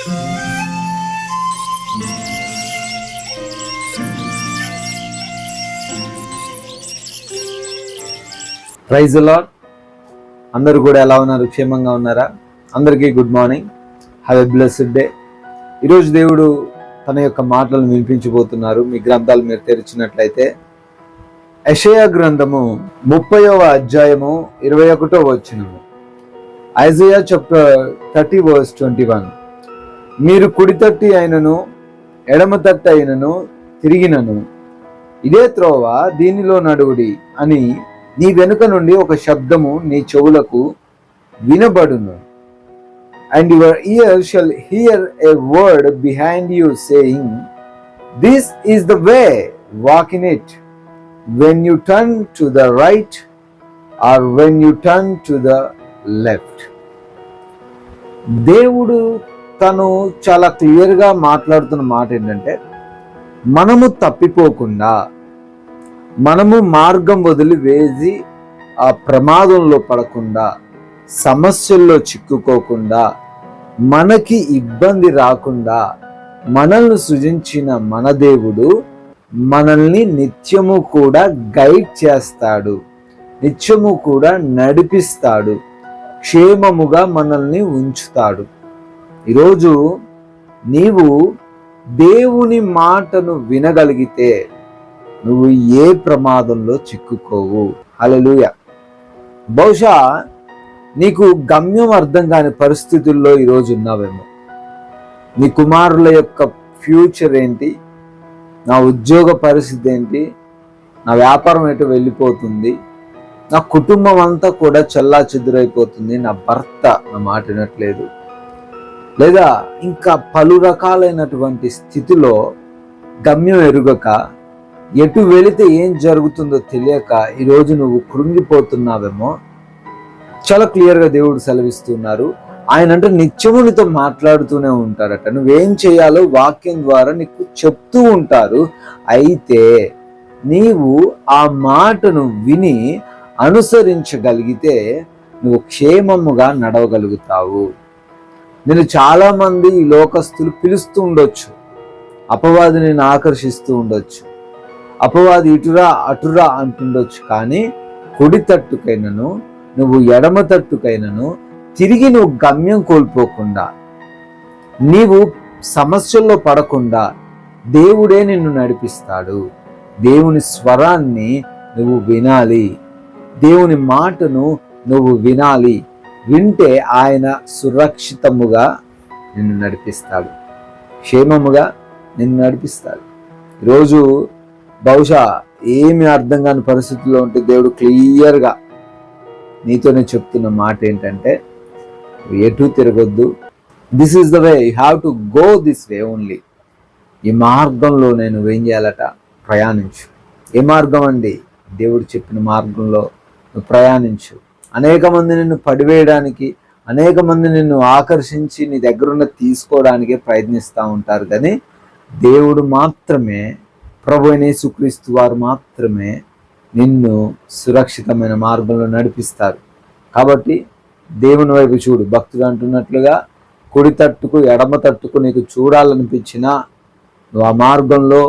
Praise the lord. అందరూ కూడా ఎలా ఉన్నారు? క్షేమంగా ఉన్నారా? అందరికీ good morning. Have a blessed day. ఈరోజు దేవుడు తన యొక్క మాటలను వినిపించబోతున్నారు. మీ గ్రంథాలు మీరు తెరిచినట్లయితే యెషయా గ్రంథము 30వ అధ్యాయము 21వ వచనము. Isaiah chapter 30 verse 21. మీరు కుడి తట్టి అయినను ఎడమ తట్టి అయినను తిరిగినను ఇదే త్రోవ, దీనిలో నడువుడి అని నీ వెనుక నుండి ఒక శబ్దము నీ చెవులకు వినబడును. And your ear shall hear a word behind you saying, this is the way, walk in it, when you turn to the right or when you turn to the left. దేవుడు తను చాలా క్లియర్గా మాట్లాడుతున్న మాట ఏంటంటే, మనము తప్పిపోకుండా, మనము మార్గం వదిలి వేసి ఆ ప్రమాదంలో పడకుండా, సమస్యల్లో చిక్కుకోకుండా, మనకి ఇబ్బంది రాకుండా మనల్ని సృజించిన మన దేవుడు మనల్ని నిత్యము కూడా గైడ్ చేస్తాడు, నిత్యము కూడా నడిపిస్తాడు, క్షేమముగా మనల్ని ఉంచుతాడు. ఈరోజు నీవు దేవుని మాటను వినగలిగితే నువ్వు ఏ ప్రమాదంలో చిక్కుకోవు. హల్లెలూయా. బహుశా నీకు గమ్యం అర్థం కాని పరిస్థితుల్లో ఈరోజు ఉన్నావేమో. నీ కుమారుల యొక్క ఫ్యూచర్ ఏంటి, నా ఉద్యోగ పరిస్థితి ఏంటి, నా వ్యాపారం ఎటు వెళ్ళిపోతుంది, నా కుటుంబం అంతా కూడా చల్లా చెదురైపోతుంది, నా భర్త నా మాట వినట్లేదు, లేదా ఇంకా పలు రకాలైనటువంటి స్థితిలో గమ్యం ఎరుగక, ఎటు వెళితే ఏం జరుగుతుందో తెలియక ఈరోజు నువ్వు కృంగిపోతున్నావేమో. చాలా క్లియర్గా దేవుడు సెలవిస్తున్నారు. ఆయన అంటే నిత్యము నీతో మాట్లాడుతూనే ఉంటారట. నువ్వేం చేయాలో వాక్యం ద్వారా నీకు చెప్తూ ఉంటారు. అయితే నీవు ఆ మాటను విని అనుసరించగలిగితే నువ్వు క్షేమముగా నడవగలుగుతావు. నేను చాలా మంది ఈ లోకస్తులు పిలుస్తూ ఉండొచ్చు, అపవాది నేను ఆకర్షిస్తూ ఉండొచ్చు, అపవాది ఇటురా అటురా అంటుండొచ్చు. కానీ కుడి తట్టుకైనను నువ్వు ఎడమ తట్టుకైనను తిరిగి నువ్వు గమ్యం కోల్పోకుండా, నీవు సమస్యల్లో పడకుండా దేవుడే నిన్ను నడిపిస్తాడు. దేవుని స్వరాన్ని నువ్వు వినాలి, దేవుని మాటను నువ్వు వినాలి. వింటే ఆయన సురక్షితముగా నిన్ను నడిపిస్తాడు, క్షేమముగా నిన్ను నడిపిస్తాడు. ఈరోజు బహుశా ఏమి అర్థం కాని పరిస్థితుల్లో ఉంటే దేవుడు క్లియర్గా నీతోనే చెప్తున్న మాట ఏంటంటే, ఎటు తిరగొద్దు. This is the way, you have to go this way only. ఈ మార్గంలో నేను ఏం చేయాలట? ప్రయాణించు. ఏ మార్గం అండి? దేవుడు చెప్పిన మార్గంలో నువ్వు ప్రయాణించు. అనేక మంది నిన్ను పడివేయడానికి, అనేక మంది నిన్ను ఆకర్షించి నీ దగ్గరున్న తీసుకోవడానికే ప్రయత్నిస్తూ ఉంటారు. కానీ దేవుడు మాత్రమే, ప్రభు అయిన యేసుక్రీస్తు వారు మాత్రమే నిన్ను సురక్షితమైన మార్గంలో నడిపిస్తారు. కాబట్టి దేవుని వైపు చూడు. భక్తుడు అంటున్నట్లుగా కుడి తట్టుకు ఎడమ తట్టుకు నీకు చూడాలనిపించినా నువ్వు ఆ మార్గంలో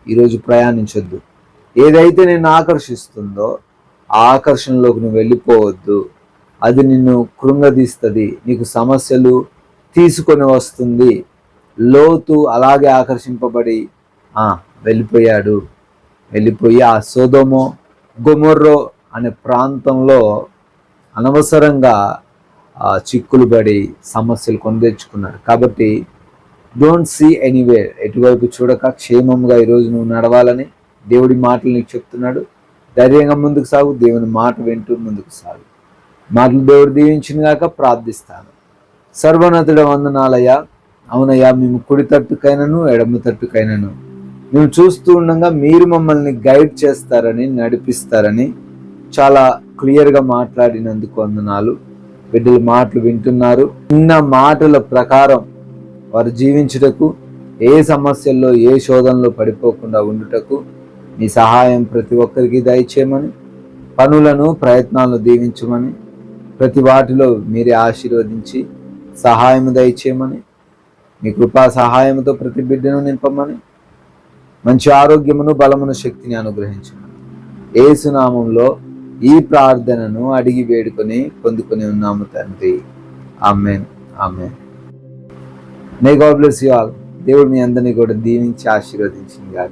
ఈరోజు ప్రయాణించొద్దు. ఏదైతే నిన్ను ఆకర్షిస్తుందో ఆ ఆకర్షణలోకి నువ్వు వెళ్ళిపోవద్దు. అది నిన్ను కృంగదీస్తుంది, నీకు సమస్యలు తీసుకొని వస్తుంది. లోతు అలాగే ఆకర్షింపబడి వెళ్ళిపోయి ఆ సొదొమ గొమొర్రా అనే ప్రాంతంలో అనవసరంగా చిక్కులు పడి సమస్యలు కొని తెచ్చుకున్నాడు. కాబట్టి డోంట్ సీ ఎనీవేర్, ఎటువైపు చూడక క్షేమంగా ఈరోజు నువ్వు నడవాలని దేవుడి మాటలు నీకు చెప్తున్నాడు. ధైర్యంగా ముందుకు సాగు, దేవుని మాట వింటూ ముందుకు సాగు. మాటలు దేవుడు దీవించిన గాక ప్రార్థిస్తాను. సర్వోన్నతుడ వందనాలయ్యా. అవునయ్యా, మేము కుడి తట్టుకైనను ఎడమ తట్టుకైనను మేము చూస్తూ ఉండగా మీరు మమ్మల్ని గైడ్ చేస్తారని, నడిపిస్తారని చాలా క్లియర్గా మాట్లాడినందుకు వందనాలు. బిడ్డల మాటలు వింటున్నారు. చిన్న మాటల ప్రకారం వారు జీవించుటకు, ఏ సమస్యల్లో ఏ శోధనలో పడిపోకుండా ఉండుటకు మీ సహాయం ప్రతి ఒక్కరికి దయచేయమని, పనులను ప్రయత్నాలను దీవించమని, ప్రతి వాటిలో మీరే ఆశీర్వదించి సహాయం దయచేయమని మీ కృపా సహాయంతో ప్రతి బిడ్డను నింపమని, మంచి ఆరోగ్యమును, బలమును, శక్తిని అనుగ్రహించమని యేసు నామములో ఈ ప్రార్థనను అడిగి వేడుకొని పొందుకొని ఉన్నాము తండ్రి. Amen. Amen. May God bless you all. దేవుడు మీ అందరినీ కూడా దీవించి ఆశీర్వదించింది గాక.